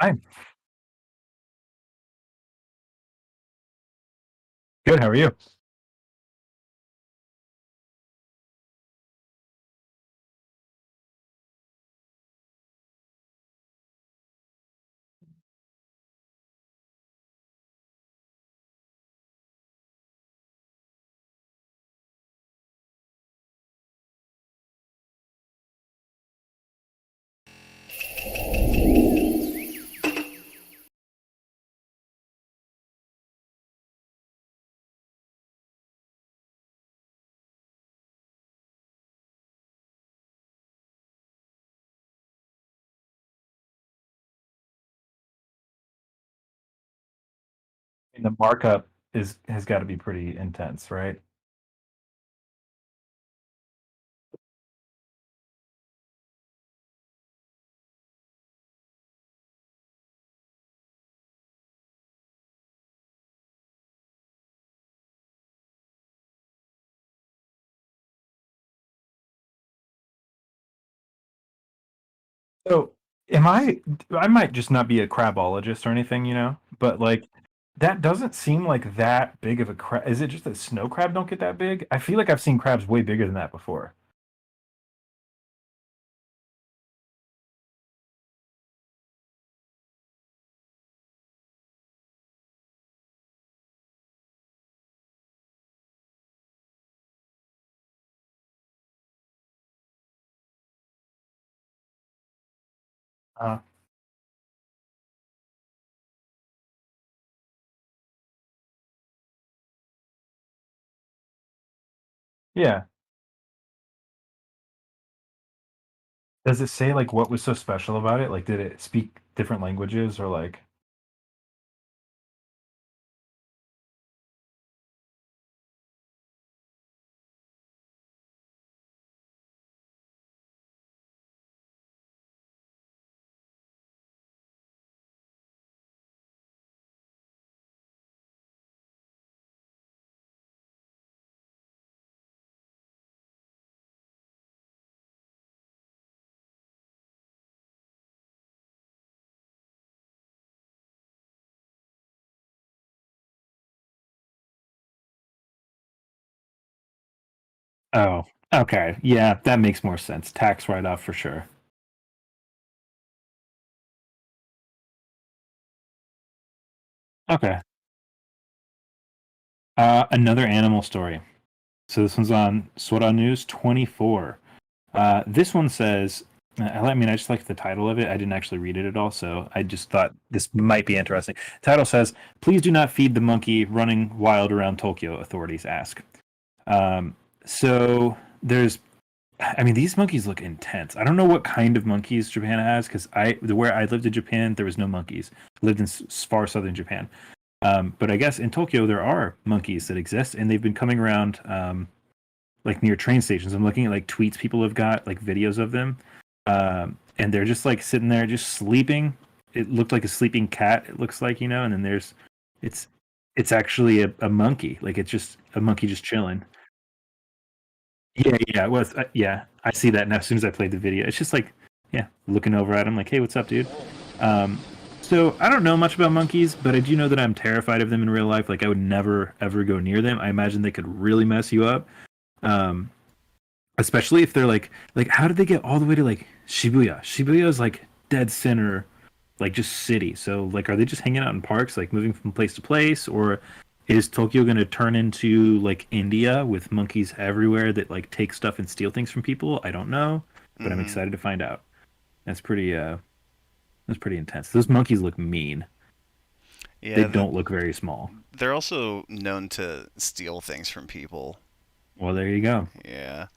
I'm good. How are you? And the markup is has got to be pretty intense, right? So, am I might just not be a crabologist or anything, but like that doesn't seem like that big of a crab. Is it just that snow crab don't get that big? I feel like I've seen crabs way bigger than that before. Uh, yeah. Does it say like what was so special about it? Like, did it speak different languages or like? Oh, okay. Yeah, that makes more sense. Tax write-off for sure. Okay. Another animal story. So this one's on Sword News 24. This one says, I mean, I just like the title of it. I didn't actually read it at all, so I just thought this might be interesting. Title says, "Please do not feed the monkey running wild around Tokyo," authorities ask. So there's, I mean, these monkeys look intense. I don't know what kind of monkeys Japan has because where I lived in Japan, there was no monkeys. I lived in far southern Japan. But I guess in Tokyo there are monkeys that exist, and they've been coming around like near train stations. I'm looking at like tweets people have got, like videos of them, and they're just like sitting there, just sleeping. It looked like a sleeping cat. It looks like, and then it's it's actually a monkey. Like it's just a monkey just chilling. Yeah, yeah, it was. Yeah, I see that now. As soon as I played the video, it's just like, yeah, looking over at him, like, hey, what's up, dude? Um, so I don't know much about monkeys, but I do know that I'm terrified of them in real life. Like, I would never ever go near them. I imagine they could really mess you up. Um, Especially if they're like how did they get all the way to like Shibuya? Shibuya is like dead center, like just city. So like, are they just hanging out in parks, like moving from place to place, or is Tokyo going to turn into like India with monkeys everywhere that like take stuff and steal things from people? I don't know, but I'm Hmm. excited to find out. That's pretty that's pretty intense. Those monkeys look mean. They Yeah, don't look very small. they're also known to steal things from people. Well, there you go. Yeah,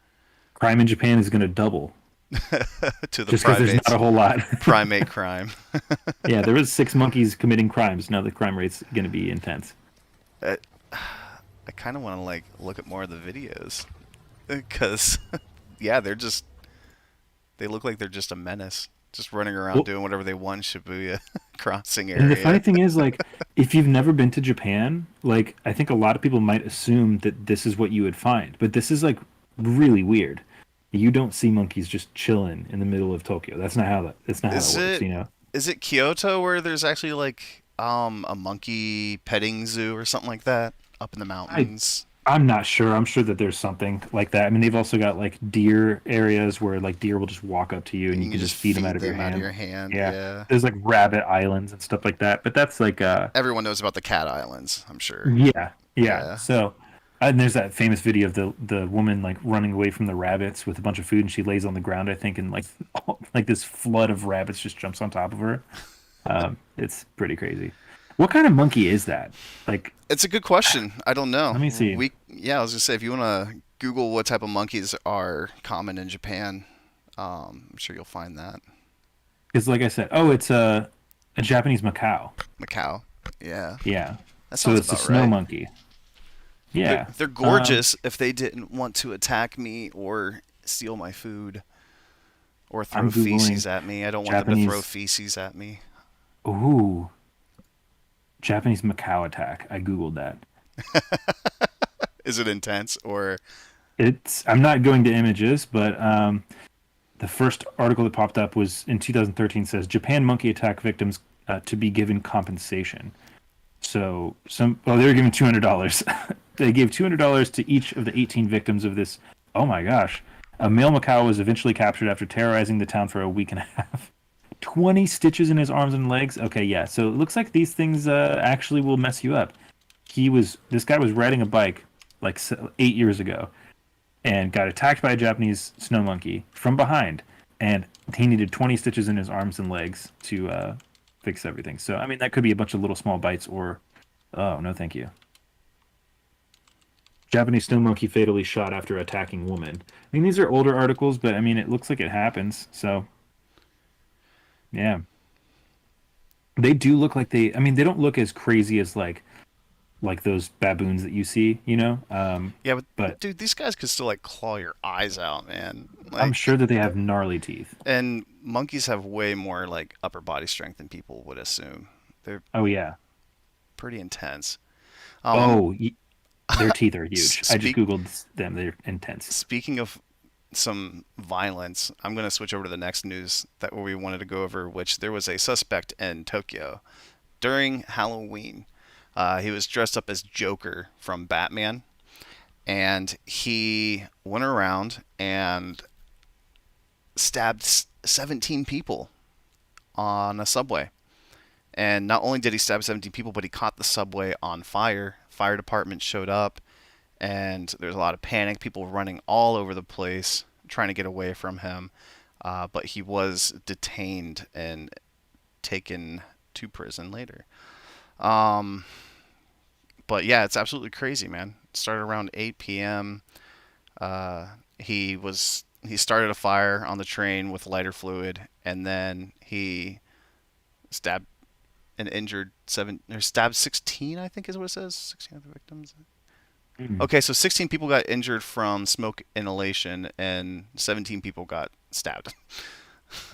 Crime in Japan is going to double to the just because there's not primates, a whole lot. primate crime. Yeah, there was six monkeys committing crimes. Now the crime rate's going to be intense. I, I kind of want to like look at more of the videos because yeah, they look like they're just a menace, just running around Well, doing whatever they want in Shibuya Crossing and the funny area. thing is, like, if you've never been to Japan, like, I think a lot of people might assume that this is what you would find, but this is like really weird. You don't see monkeys just chilling in the middle of Tokyo. That's not how that. That's not how that Is works. it You know. Is it Kyoto where there's actually like a monkey petting zoo or something like that up in the I mountains? I'm not sure. I'm sure that there's something like that. I mean, they've also got like deer areas where like deer will just walk up to you and You you can can just just feed them out feed of your them out of hand. your hand. Yeah. Yeah. There's like rabbit islands and stuff like that. But that's like Everyone knows about the cat islands, I'm sure. yeah. Yeah. Yeah. So and there's that famous video of the woman like running away from the rabbits with a bunch of food and she lays on the ground, I think, and like like this flood of rabbits just jumps on top of her. It's pretty crazy. What kind of monkey is that? Like, It's a good question. I don't know. let me see. Yeah, I was gonna say if you wanna Google what type of monkeys are common in Japan, I'm sure you'll find that. Because like I said, oh, it's a Japanese macaw. Macau. Yeah, Yeah. that So sounds it's a about snow right. monkey. They're, Yeah. they're gorgeous if they didn't want to attack me or steal my food or throw I'm googling feces at me. I don't want them to throw Japanese. feces at me. Ooh, Japanese macaw attack. I googled that. Is it intense or It's. I'm not going to images, but the first article that popped up was in 2013. Says Japan monkey attack victims to be given compensation. So well, they were given $200. They gave $200 to each of the 18 victims of this. Oh my gosh. A male macaw was eventually captured after terrorizing the town for a week and a half. 20 stitches in his arms and legs. Okay, yeah. So it looks like these things actually will mess you up. This guy was riding a bike like 8 years ago and got attacked by a Japanese snow monkey from behind, and he needed 20 stitches in his arms and legs to fix everything. So I mean, that could be a bunch of little small bites, or oh no, thank you. Japanese snow monkey fatally shot after attacking woman. I mean, these are older articles, but I mean, it looks like it happens. So yeah, they do look like they. I mean, they don't look as crazy as like those baboons that you see, you know. yeah, but But dude, these guys could still like claw your eyes out, man. I'm Like, sure that they have gnarly teeth. and monkeys have way more like upper body strength than people would assume. They're Oh yeah. pretty intense. Um, Oh, their teeth are huge. I just speak googled them. They're intense. speaking of some violence, I'm gonna switch over to the next news that we wanted to go over, which there was a suspect in Tokyo during Halloween. He was dressed up as Joker from Batman, and he went around and stabbed 17 people on a subway. And not only did he stab 17 people, but he caught the subway on fire. Fire department showed up, and there's a lot of panic. People running all over the place trying to get away from him. But he was detained and taken to prison later. Um, but yeah, it's absolutely crazy, man. It started around 8 p.m. He started a fire on the train with lighter fluid, and then he stabbed and injured seven or stabbed 16, I think is what it says. 16 other victims. Mm. Okay, so 16 people got injured from smoke inhalation, and 17 people got stabbed.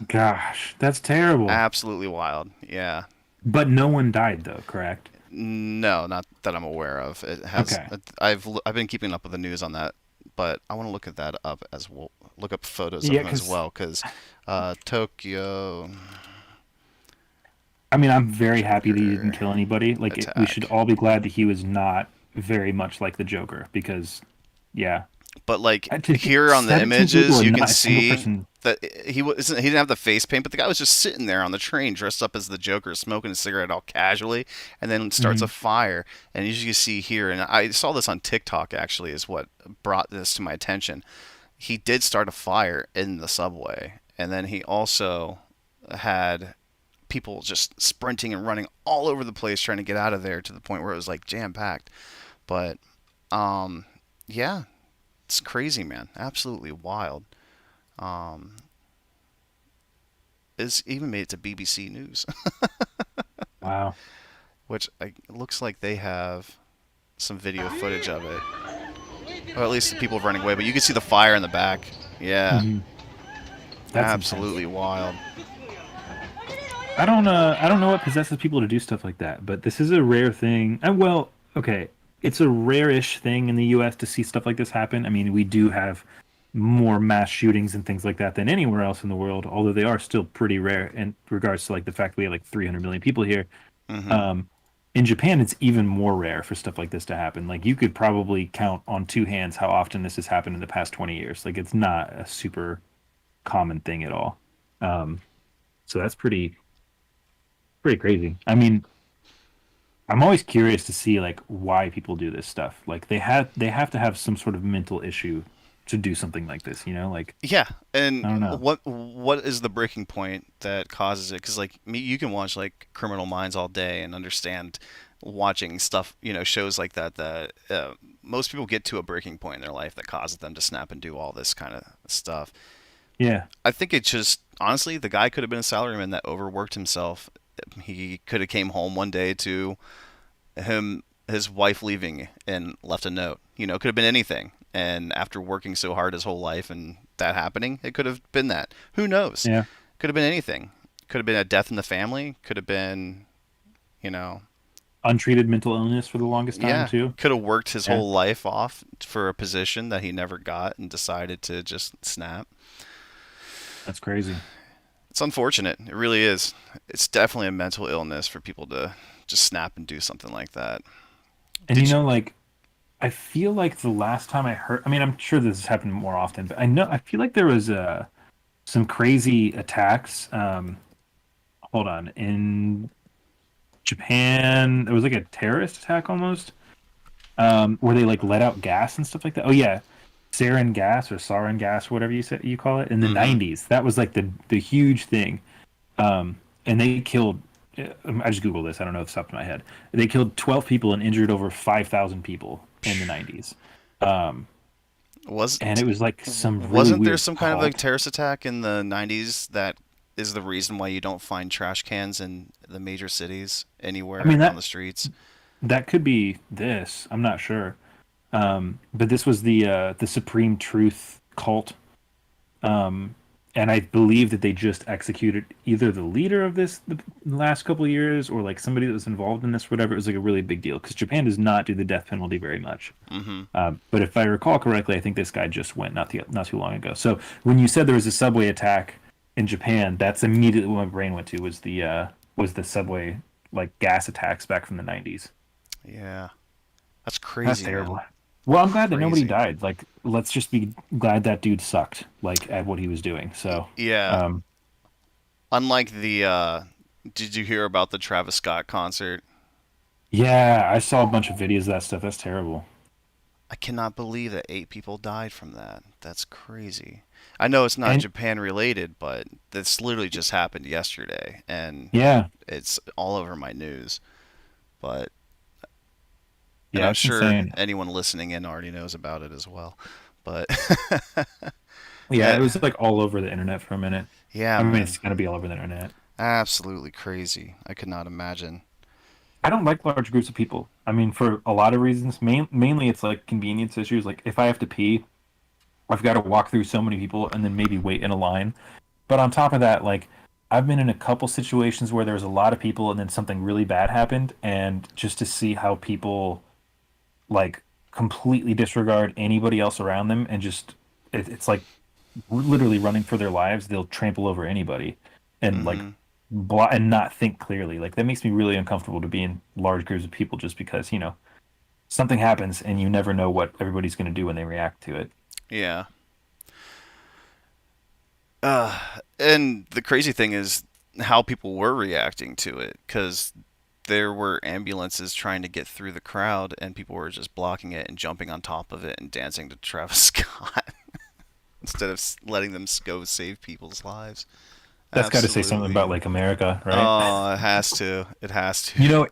Gosh, that's terrible. Absolutely wild. Yeah. But no one died though, correct? No, not that I'm aware of. It has. Okay. I've been keeping up with the news on that, but I want to look at that up as well. Look up photos of Yeah, him as because well, because Tokyo I mean, I'm very happy that he didn't Joker kill anybody. We should attack. all be glad that he was not very much like the Joker because, yeah, But like to think here on the 17 people images, you and can not a single see person. that he didn't have the face paint, but the guy was just sitting there on the train dressed up as the Joker, smoking a cigarette all casually, and then starts a Mhm. fire. And as you can see here, and I saw this on TikTok actually, is what brought this to my attention. He did start a fire in the subway, and then he also had people just sprinting and running all over the place trying to get out of there to the point where it was like jam packed. But um, yeah, it's crazy, man. Absolutely wild. Um, it's even made it to BBC News, Wow. which looks like they have some video footage of it, or at least the people running away. But you can see the fire in the back. Yeah, Hmm. That's intense. absolutely wild. I don't know what possesses people to do stuff like that, but this is a rare thing. And okay, it's a rare-ish thing in the U.S. to see stuff like this happen. I mean, we do have more mass shootings and things like that than anywhere else in the world, although they are still pretty rare in regards to like the fact we have like 300 million people here. Mm-hmm. Um, in Japan, it's even more rare for stuff like this to happen. Like you could probably count on two hands how often this has happened in the past 20 years. Like it's not a super common thing at all. Um, so that's pretty crazy. I mean, I'm always curious to see like why people do this stuff. Like they have to have some sort of mental issue to do something like this, you know? Like Yeah, and I don't know. what is the breaking point that causes it? Because like me, you can watch like Criminal Minds all day and understand watching stuff, shows like that most people get to a breaking point in their life that causes them to snap and do all this kind of stuff. Yeah. I think it just honestly, the guy could have been a salaryman that overworked himself. He could have came home one day to his wife leaving and left a note. Could have been anything. And after working so hard his whole life and that happening, it could have been that. Who knows? Yeah. Could have been anything. Could have been a death in the family. Could have been, you know, Untreated mental illness for the longest time yeah. too. Could have worked his Yeah. whole life off for a position that he never got and decided to just snap. That's crazy. It's unfortunate. It really is. It's definitely a mental illness for people to just snap and do something like that. And Did you? like I feel like the last time I heard, I mean, I'm sure this has happened more often, but I feel like there was some crazy attacks. Hold on, in Japan, there was like a terrorist attack almost, where they like let out gas and stuff like that. Oh yeah, sarin gas or sarin gas, whatever you call it, in the Mm-hmm. 90s. That was like the huge thing. And they killed. I just googled this. I don't know if it's up to my head. They killed 12 people and injured over 5,000 people in the 90s. Um, Was and it was like some really wasn't there weird some kind of like cult. terrorist attack in the 90s that is the reason why you don't find trash cans in the major cities I mean anywhere on that the streets? that could be this. I'm not sure. But this was the Supreme Truth cult. Um, and I believe that they just executed either the leader of this the last couple of years or like somebody that was involved in this, whatever. It was like a really big deal because Japan does not do the death penalty very much. Mm-hmm. But if I recall correctly, I think this guy just went not too long ago. So when you said there was a subway attack in Japan, that's immediately what my brain went to was the subway like gas attacks back from the 90s. Yeah, that's That's crazy, man. terrible. Well, I'm glad that nobody Crazy. died. Like, let's just be glad that dude sucked, like at what he was doing. So, Yeah. um, Unlike did you hear about the Travis Scott concert? yeah, I saw a bunch of videos of that stuff. That's terrible. I cannot believe that 8 people died from that. That's crazy. I know it's not And Japan related, but this literally just happened yesterday, and yeah, it's all over my news. But and yeah, I'm it's sure insane. anyone listening in already knows about it as well. But Yeah, uh, it was like all over the internet for a minute. yeah, I mean, man, it's gonna be all over the internet. absolutely crazy. I could not imagine. I don't like large groups of people. I mean, for a lot of reasons. Mainly, it's like convenience issues. Like if I have to pee, I've got to walk through so many people and then maybe wait in a line. But on top of that, like I've been in a couple situations where there was a lot of people and then something really bad happened, and just to see how people like completely disregard anybody else around them and just it's like literally running for their lives, they'll trample over anybody and like Hmm. and not think clearly. Like that makes me really uncomfortable to be in large groups of people just because, something happens and you never know what everybody's going to do when they react to it. Yeah. And the crazy thing is how people were reacting to it, because there were ambulances trying to get through the crowd, and people were just blocking it and jumping on top of it and dancing to Travis Scott instead of letting them go save people's lives. That's got to say something Absolutely. about like America, right? Oh, it has to. It has to. You know,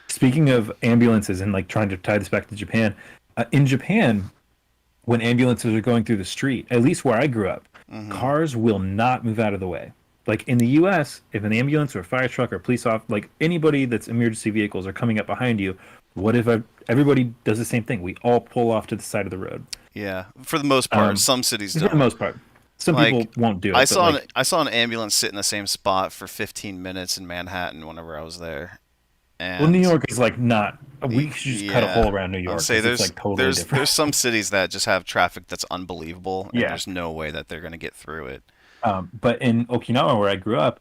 speaking of ambulances and like trying to tie this back to Japan, in Japan, when ambulances are going through the street, at least where I grew up, Hmm. cars will not move out of the way. Like in the US, if an ambulance or a fire truck or police off, like anybody that's emergency vehicles are coming up behind you, what if everybody does the same thing? We all pull off to the side of the road. Yeah, for the most part. Um, Some cities for the don't. most part, some people Like, won't do it, but like, I saw an ambulance sit in the same spot for 15 minutes in Manhattan whenever I was there. Well, New And York is like not. We should just cut a yeah, hole around New I'll York say because it's like totally there's different. some cities that just have traffic that's unbelievable, and Yeah. there's no way that they're gonna get through it. But in Okinawa, where I grew up,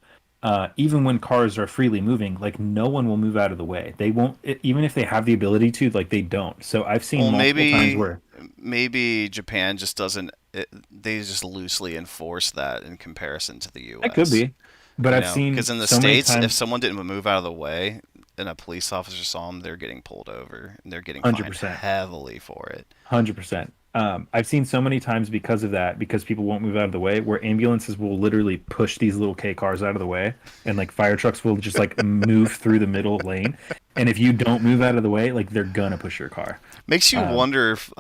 even when cars are freely moving, like no one will move out of the way. They won't, even if they have the ability to, like they don't. So I've seen Well, multiple times where maybe Japan just doesn't. They just loosely enforce that in comparison to the that could U.S. be, but You I've know, seen because in the so many states, if times, someone didn't move out of the way and a police officer saw them, they're getting pulled over and they're getting fined 100%, heavily for it. 100%. I've seen so many times because of that, because people won't move out of the way, where ambulances will literally push these little K cars out of the way, and like fire trucks will just like move through the middle lane. And if you don't move out of the way, like they're gonna push your car. Makes you Um, wonder if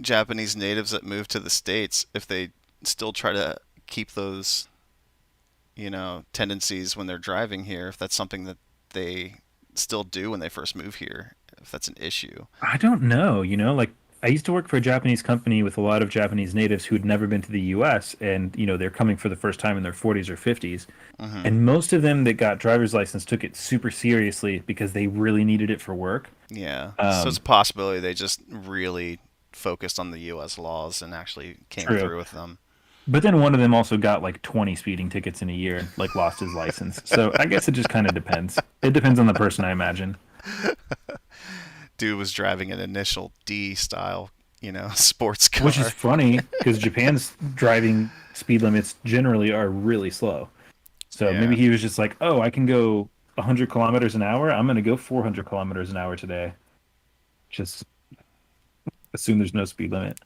Japanese natives that move to the states, if they still try to keep those, tendencies when they're driving here, if that's something that they still do when they first move here, if that's an issue. I don't know, like I used to work for a Japanese company with a lot of Japanese natives who had never been to the US and they're coming for the first time in their 40s or 50s. Hmm. And most of them that got driver's license took it super seriously because they really needed it for work. Yeah. So it's Um, a possibility they just really focused on the U.S. laws and actually came True. through with them. But then one of them also got like 20 speeding tickets in a year and like lost his license. So I guess it just kind of depends. It depends on the person, I imagine. Dude was driving an initial D style, sports Which is car. funny because Japan's driving speed limits generally are really slow. So maybe Yeah. he was just like, "Oh, I can go 100 kilometers an hour. I'm going to go 400 kilometers an hour today. Just assume there's no speed limit."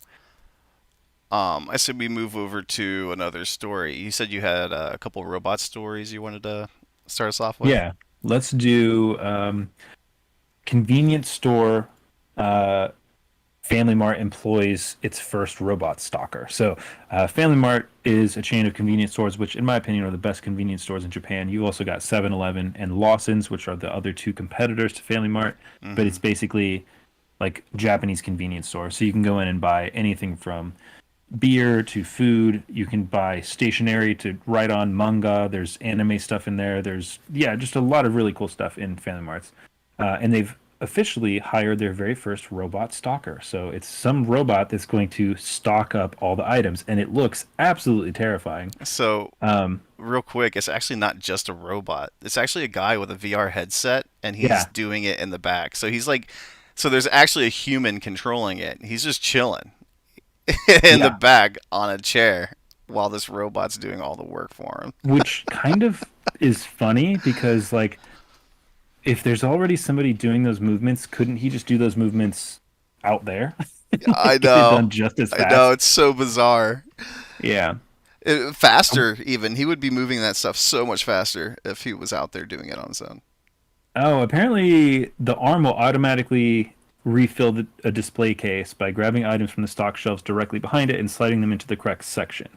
I said we move over to another story. You said you had a couple robot stories you wanted to start us off with. Yeah, let's do convenience store. Uh, Family Mart employs its first robot stalker. So, Family Mart is a chain of convenience stores, which, in my opinion, are the best convenience stores in Japan. You also got 7-Eleven and Lawson's, which are the other two competitors to Family Mart. But Hmm. it's basically like Japanese convenience store. So you can go in and buy anything from beer to food. You can buy stationery to write on manga. There's anime stuff in there. There's just a lot of really cool stuff in Family Marts. And they've officially hired their very first robot stalker. So it's some robot that's going to stock up all the items, and it looks absolutely terrifying. So, Um, real quick, it's actually not just a robot. It's actually a guy with a VR headset, and he's yeah, doing it in the back. So there's actually a human controlling it. He's just chilling in the yeah, back on a chair while this robot's doing all the work for him. which kind of is funny because like if there's already somebody doing those movements, couldn't he just do those movements out there? I Get it done know. just as I know. fast. It's so bizarre. Yeah. Faster, even. He would be moving that stuff so much faster if he was out there doing it on his own. Oh, apparently the arm will automatically refill a display case by grabbing items from the stock shelves directly behind it and sliding them into the correct section.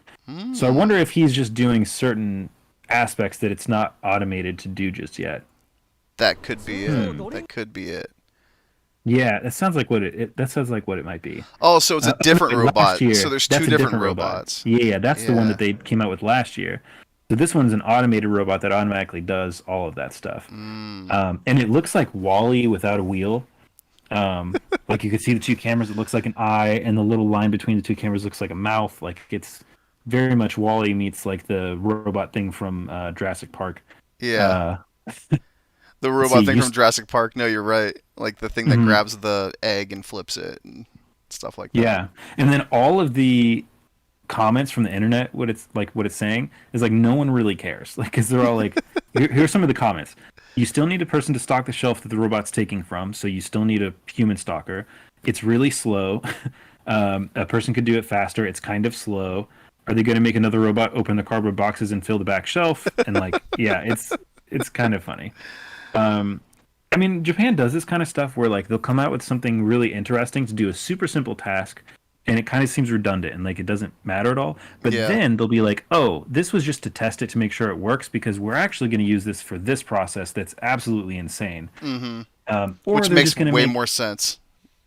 So I Hmm. wonder if he's just doing certain aspects that it's not automated to do just yet. That could be it. Hmm. That could be it. Yeah, that sounds like that sounds like what it might be. Oh, so it's a Oh, no, different wait, last robot. So year, there's that's two a different different robot. robots. Yeah, that's the one that Yeah. they came out with last year. So this one's an automated robot that automatically does all of that stuff. Mm. And it looks like Wally without a wheel. Like you could see the two cameras, it looks like an eye, and the little line between the two cameras looks like a mouth. Like it's very much Wally meets like the robot thing from Jurassic Park. Yeah. Uh, The let's see, robot thing from Jurassic Park. No, you're right. Like the thing that mhm, grabs the egg and flips it and stuff like that. yeah, and then all of the comments from the internet, what it's saying is like no one really cares, like because they're all like, here's some of the comments. You still need a person to stock the shelf that the robot's taking from, so you still need a human stalker. It's really slow. A person could do it faster. It's kind of slow. Are they going to make another robot open the cardboard boxes and fill the back shelf? And like, yeah, it's kind of funny. Um, I mean, Japan does this kind of stuff where like they'll come out with something really interesting to do a super simple task, and it kind of seems redundant and like it doesn't matter at all. But Yeah. then they'll be like, "Oh, this was just to test it to make sure it works because we're actually going to use this for this process that's absolutely insane." Hmm. Or Which they're makes just going to way make more sense.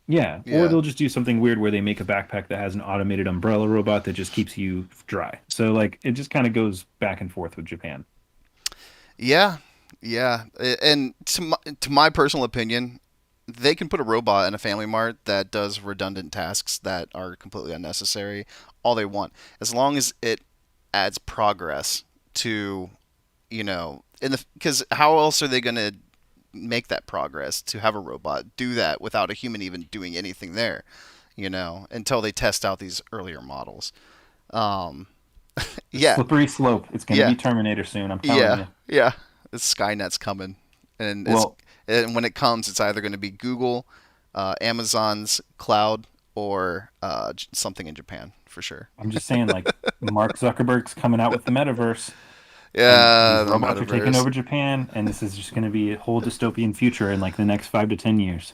or Yeah. they'll just do something weird where they make a backpack that has an automated umbrella robot that just keeps you dry. So like it just kind of goes back and forth with Japan. Yeah. Yeah, and to my personal opinion, they can put a robot in a Family Mart that does redundant tasks that are completely unnecessary all they want, as long as it adds progress to, in the because how else are they going to make that progress to have a robot do that without a human even doing anything there, until they test out these earlier models. Um, yeah, Slippery slope. It's going to yeah, be Terminator soon. I'm telling yeah, you. yeah. Skynet's coming, and it's Well, and when it comes, it's either going to be Google, Amazon's cloud, or something in Japan for sure. I'm just saying, like, Mark Zuckerberg's coming out with the metaverse, and Yeah, these the robots are taking metaverse. over Japan, and this is just going to be a whole dystopian future in like the next 5 to 10 years.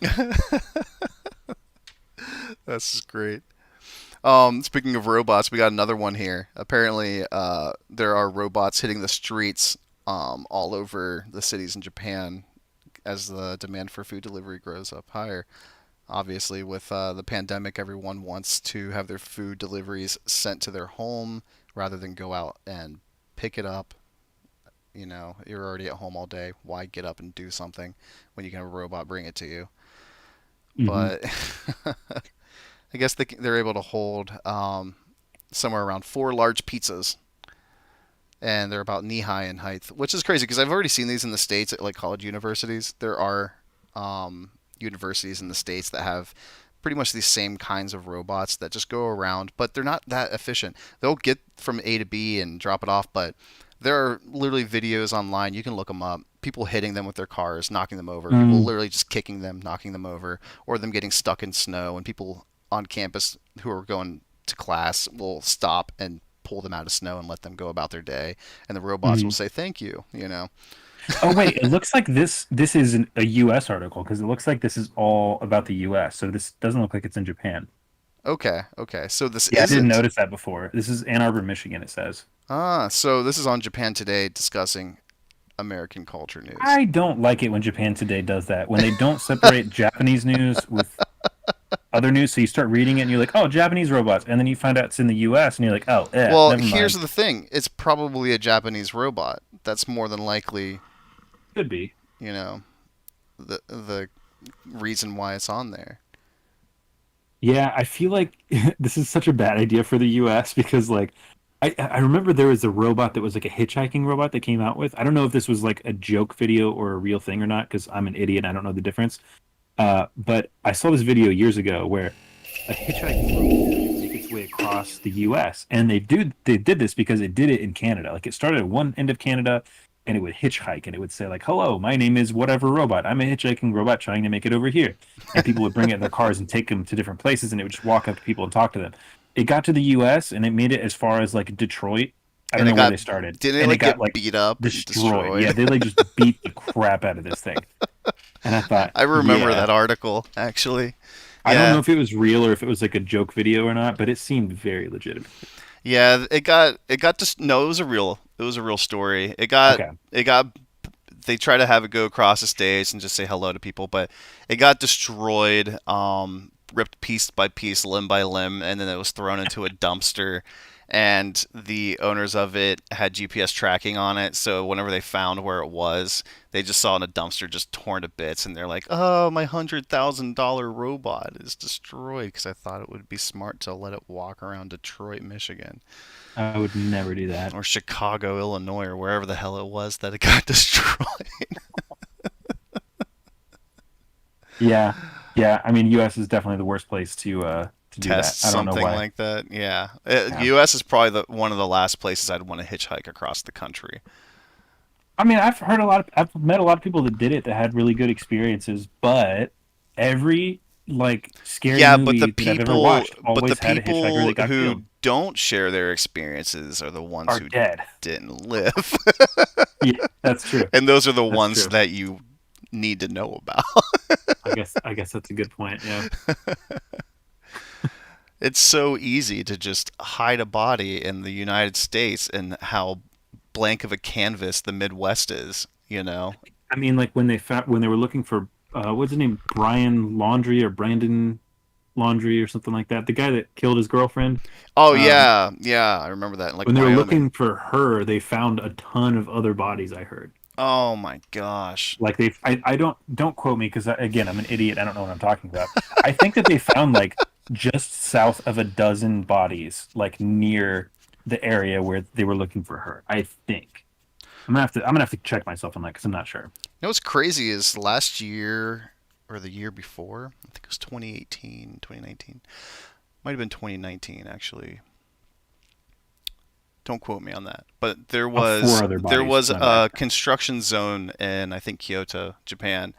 That's just great. Speaking of robots, we got another one here. Apparently, there are robots hitting the streets all over the cities in Japan as the demand for food delivery grows up higher. Obviously, with the pandemic, everyone wants to have their food deliveries sent to their home rather than go out and pick it up. You're already at home all day. Why get up and do something when you can have a robot bring it to you? Hmm. But I guess they're able to hold somewhere around four large pizzas, and they're about knee high in height, which is crazy because I've already seen these in the states at like college universities. There are universities in the states that have pretty much these same kinds of robots that just go around, but they're not that efficient. They'll get from A to B and drop it off, but there are literally videos online. You can look them up. People hitting them with their cars, knocking them over. People Mm, literally just kicking them, knocking them over, or them getting stuck in snow. And people on campus who are going to class will stop and pull them out of snow and let them go about their day. And the robots will mhm. say thank you. Oh wait, it looks like this is a U.S. article because it looks like this is all about the U.S. So this doesn't look like it's in Japan. Okay, okay. So this Yeah, I didn't isn't. notice that before. This is Ann Arbor, Michigan, it says. So this is on Japan Today discussing American culture news. I don't like it when Japan Today does that. When they don't separate Japanese news with other news, so you start reading it and you're like, "Oh, Japanese robots," and then you find out it's in the U.S. and you're like, "Oh, Well, never here's mind." the thing. It's probably a Japanese robot. That's more than likely, Could be. you know, the reason why it's on there. Yeah, I feel like this is such a bad idea for the US because like I remember there was a robot that was like a hitchhiking robot that came out with. I don't know if this was like a joke video or a real thing or not because I'm an idiot. I don't know the difference. But I saw this video years ago where a hitchhiking robot would make its way across the U.S. and they did this because it did it in Canada. Like it started at one end of Canada and it would hitchhike and it would say like, "Hello, my name is whatever robot. I'm a hitchhiking robot trying to make it over here." And people would bring it in their cars and take them to different places and it would just walk up to people and talk to them. It got to the U.S. and it made it as far as like Detroit. I don't And it know where got they started, didn't it and it like got get like beat up and destroyed. destroyed? Yeah, they like just beat the crap out of this thing. And I thought, I remember yeah, that article actually. I don't know Yeah. if it was real or if it was like a joke video or not, but it seemed very legitimate. Yeah, it got just no, it was a real story. Okay. It got they try to have it go across the stage and just say hello to people, but it got destroyed, ripped piece by piece, limb by limb, and then it was thrown into a dumpster. And the owners of it had GPS tracking on it, so whenever they found where it was, they just saw it in a dumpster just torn to bits, and they're like, "Oh, my $100,000 robot is destroyed," because I thought it would be smart to let it walk around Detroit, Michigan, I would never do that. or Chicago, Illinois, or wherever the hell it was that it got destroyed. Yeah. Yeah. I mean, US is definitely the worst place to do that. Test I don't know something why. like that. Yeah, Yeah. U.S. is probably one of the last places I'd want to hitchhike across the country. I mean, I've met a lot of people that did it that had really good experiences, but every like scary Yeah, but the movie that I've ever people, watched but the always had a hitchhiker people that got who killed don't share their experiences are the ones are who dead. didn't live, Yeah, that's true. and those are the That's ones true. that you need to know about. I guess that's a good point. Yeah. It's so easy to just hide a body in the United States and how blank of a canvas the Midwest is. I mean, like when they were looking for what's his name, Brian Laundry or Brandon Laundry or something like that, the guy that killed his girlfriend. Oh Um, yeah, yeah, I remember that in like when they were Wyoming. looking for her, they found a ton of other bodies. I heard. Oh my gosh. Like I don't quote me because again, I'm an idiot. I don't know what I'm talking about. I think that they found like just south of a dozen bodies, like near the area where they were looking for her. I think I'm gonna have to check myself on that because I'm not sure. You know what's crazy is last year or the year before, I think it was 2018, 2019. Might have been 2019 actually. Don't quote me on that. But there Of four was other there bodies, was my bad. a construction zone in I think Kyoto, Japan,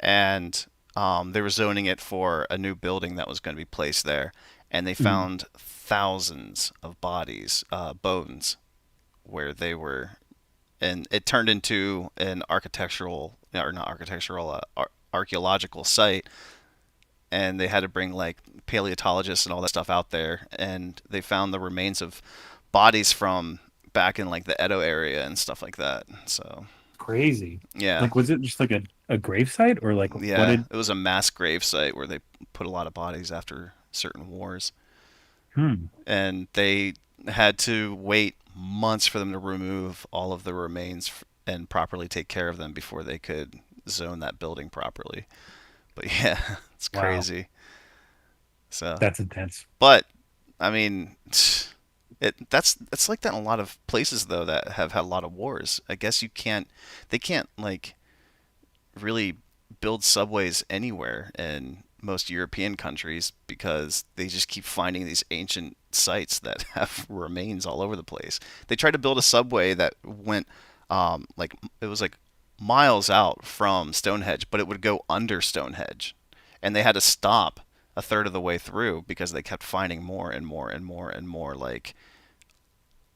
and they were zoning it for a new building that was going to be placed there, and they Mhm. found thousands of bodies, bones, where they were, and it turned into an architectural or not architectural, archaeological site, and they had to bring like paleontologists and all that stuff out there, and they found the remains of bodies from back in like the Edo area and stuff like that. So Crazy. yeah, Like, was it just like a grave site or like what yeah, did? it was a mass grave site where they put a lot of bodies after certain wars, Hmm. and they had to wait months for them to remove all of the remains and properly take care of them before they could zone that building properly. But yeah, it's Wow, crazy. So, that's intense. but I mean, that's like that in a lot of places though that have had a lot of wars. I guess they can't like really build subways anywhere in most European countries because they just keep finding these ancient sites that have remains all over the place. They tried to build a subway that went like it was like miles out from Stonehenge, but it would go under Stonehenge, and they had to stop a third of the way through because they kept finding more and more and more and more like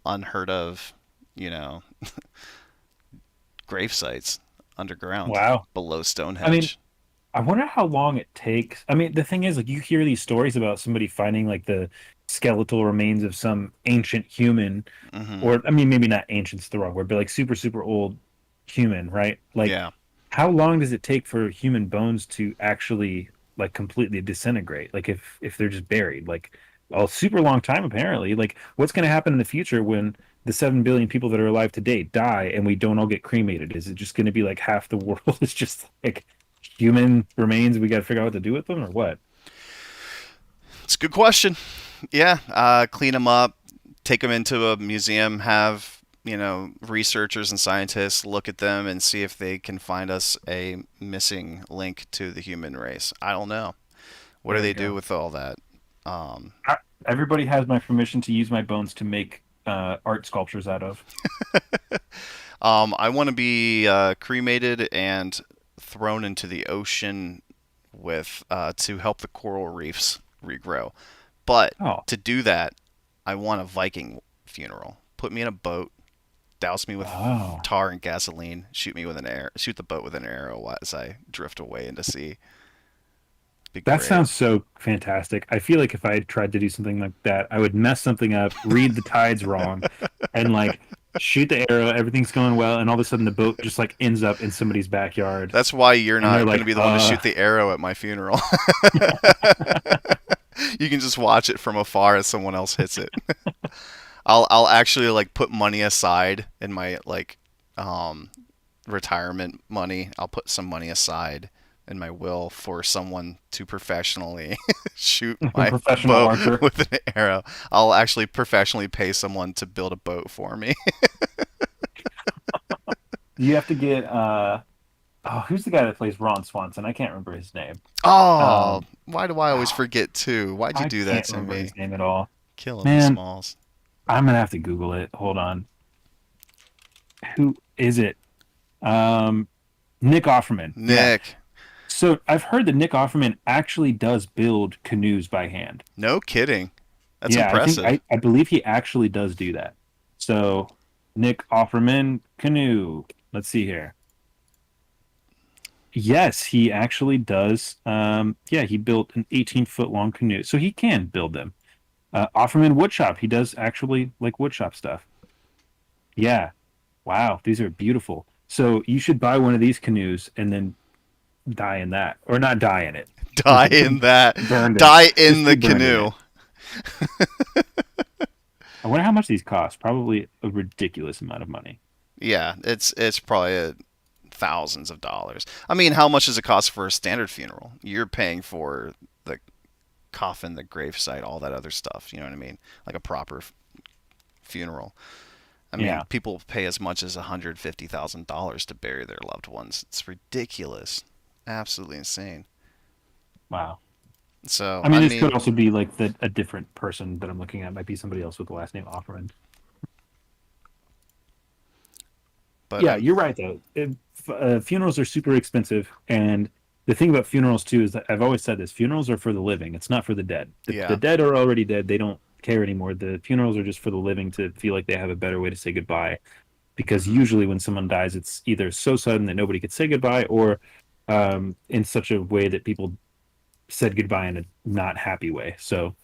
unheard of, you know, grave sites underground Wow. below I mean, Stonehenge. I wonder how long it takes. I mean, the thing is, like, you hear these stories about somebody finding like the skeletal remains of some ancient human, Hmm. or I mean, maybe not ancient's the wrong word, but like super, super old human, right? Like, Yeah. how long does it take for human bones to actually like completely disintegrate? Like, if they're just buried, like a super long time, apparently. Like, what's going to happen in the future when the 7 billion people that are alive today die and we don't all get cremated? Is it just going to be like half the world is just like human remains? We got to figure out what to do with them or what? It's a good question. Yeah. Clean them up, take them into a museum, have, researchers and scientists look at them and see if they can find us a missing link to the human race. I don't know. What do There we they do go. with all that? Um, I, everybody has my permission to use my bones to make art sculptures out of. I want to be cremated and thrown into the ocean with to help the coral reefs regrow. But Oh, to do that, I want a Viking funeral. Put me in a boat, douse me with oh. tar and gasoline, shoot the boat with an arrow as I drift away into sea. Be That great. sounds so fantastic. I feel like if I tried to do something like that, I would mess something up, read the tides wrong, and like shoot the arrow, everything's going well, and all of a sudden the boat just like ends up in somebody's backyard, That's why you're and they're not going to like, be the one to shoot the arrow at my funeral. You can just watch it from afar as someone else hits it. I'll actually like put money aside in my like um retirement money. I'll put some money aside in my will for someone to professionally shoot a my professional boat archer. with an arrow. I'll actually professionally pay someone to build a boat for me. You have to get oh, who's the guy that plays Ron Swanson? I can't remember his name. Oh, Um, why do I always oh, forget too? Why'd you I do that can't to remember me? his name at all. Killing me, Man, Smalls. I'm gonna have to Google it. Hold on. Who is it? Um, Nick Offerman. Yeah. Nick, So I've heard that Nick Offerman actually does build canoes by hand. no kidding. That's Yeah, impressive. I believe he actually does do that. So Nick Offerman canoe. Let's see here. Yes, he actually does. Yeah, he built an 18-foot long canoe, so he can build them. Offerman woodshop. He does actually like woodshop stuff. Yeah. Wow, these are beautiful. So you should buy one of these canoes and then die in that, or not die in it. Die in that. Burned in. Die in Just be the burned in canoe. it. I wonder how much these cost. Probably a ridiculous amount of money. Yeah, it's probably thousands of dollars. I mean, how much does it cost for a standard funeral? You're paying for the coffin, the gravesite, all that other stuff. You know what I mean? Like a proper funeral. I mean, Yeah. people pay as much as $150,000 to bury their loved ones. It's ridiculous, absolutely insane. Wow. So, I mean, I this could mean, also be like a different person that I'm looking at. Might be somebody else with the last name Offerman. but Yeah, you're right though. Funerals are super expensive, and the thing about funerals too is that I've always said this: funerals are for the living. It's not for the dead. The yeah, dead are already dead. They don't care anymore. The funerals are just for the living to feel like they have a better way to say goodbye. Because hmm usually when someone dies, it's either so sudden that nobody could say goodbye, or in such a way that people said goodbye in a not happy way. So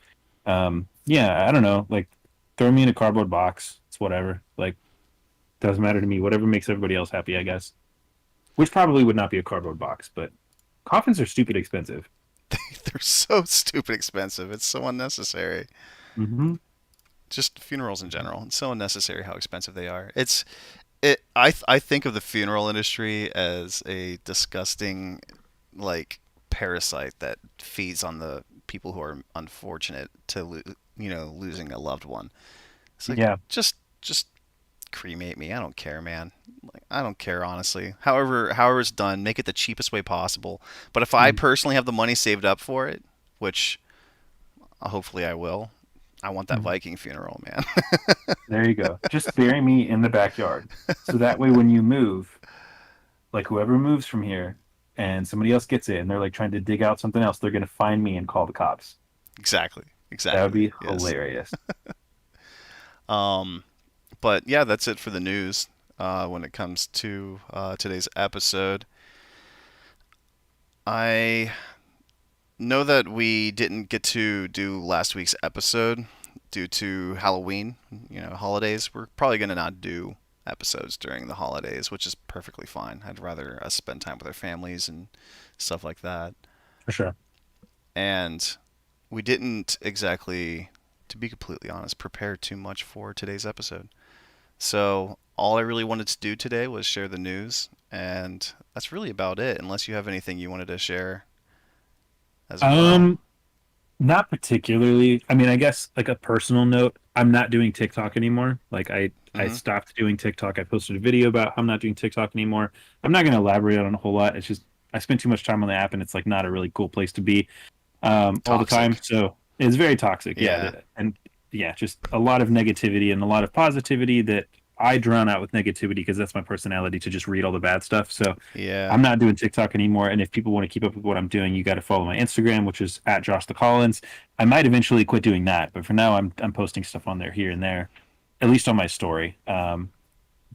yeah, I don't know. Like, throw me in a cardboard box. It's whatever. Like, doesn't matter to me. Whatever makes everybody else happy, I guess. Which probably would not be a cardboard box, but coffins are stupid expensive. they're so stupid expensive. It's so unnecessary. Hmm. Just funerals in general. It's so unnecessary how expensive they are. I think of the funeral industry as a disgusting like parasite that feeds on the people who are unfortunate to losing a loved one. It's like Yeah. just cremate me. I don't care, man. Like, I don't care honestly. However it's done, make it the cheapest way possible. But if I Mm. personally have the money saved up for it, which hopefully I will, I want that Mhm. Viking funeral, man. There you go. Just bury me in the backyard. So that way, when you move, like whoever moves from here and somebody else gets it and they're like trying to dig out something else, they're going to find me and call the cops. Exactly. That would Exactly. be Yes. hilarious. Um, but yeah, that's it for the news. When it comes to today's episode, I know that we didn't get to do last week's episode due to Halloween, holidays. We're probably going to not do episodes during the holidays, which is perfectly fine. I'd rather us spend time with our families and stuff like that. For sure. And we didn't exactly, to be completely honest, prepare too much for today's episode. So all I really wanted to do today was share the news, and that's really about it, unless you have anything you wanted to share as well. Um, Not particularly. I mean, I guess like a personal note, I'm not doing TikTok anymore. Like I Mm-hmm. stopped doing TikTok. I posted a video about how I'm not doing TikTok anymore. I'm not going to elaborate on a whole lot. It's just I spend too much time on the app and it's like not a really cool place to be all the time. Toxic. So it's very toxic. Yeah, Yeah. and yeah, just a lot of negativity and a lot of positivity that I drown out with negativity because that's my personality to just read all the bad stuff. So Yeah. I'm not doing TikTok anymore. And if people want to keep up with what I'm doing, you got to follow my Instagram, which is at Josh the Collins. I might eventually quit doing that, but for now, I'm posting stuff on there here and there, at least on my story.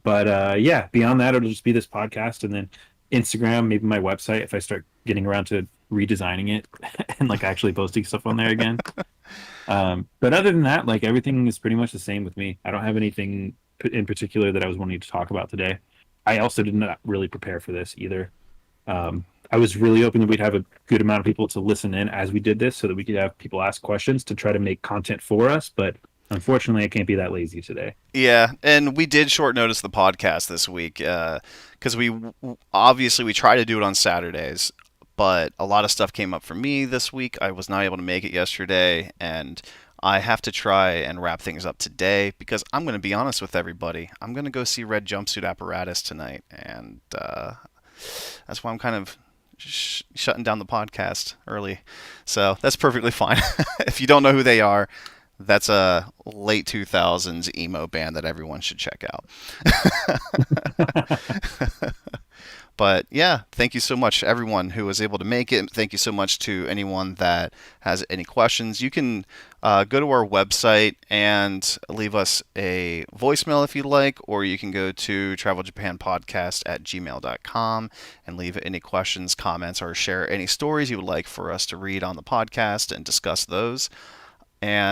But yeah, beyond that, it'll just be this podcast and then Instagram, maybe my website if I start getting around to redesigning it and like actually posting stuff on there again. But other than that, like everything is pretty much the same with me. I don't have anything in particular that I was wanting to talk about today. I also did not really prepare for this either. I was really hoping that we'd have a good amount of people to listen in as we did this so that we could have people ask questions to try to make content for us. But unfortunately, I can't be that lazy today. Yeah, and we did short notice the podcast this week because obviously we try to do it on Saturdays, but a lot of stuff came up for me this week. I was not able to make it yesterday, and I have to try and wrap things up today because I'm going to be honest with everybody. I'm going to go see Red Jumpsuit Apparatus tonight, and that's why I'm kind of shutting down the podcast early. So that's perfectly fine. If you don't know who they are, that's a late 2000s emo band that everyone should check out. But yeah, thank you so much, everyone who was able to make it. Thank you so much to anyone that has any questions. You can go to our website and leave us a voicemail if you'd like, or you can go to traveljapanpodcast@gmail.com and leave any questions, comments, or share any stories you would like for us to read on the podcast and discuss those. And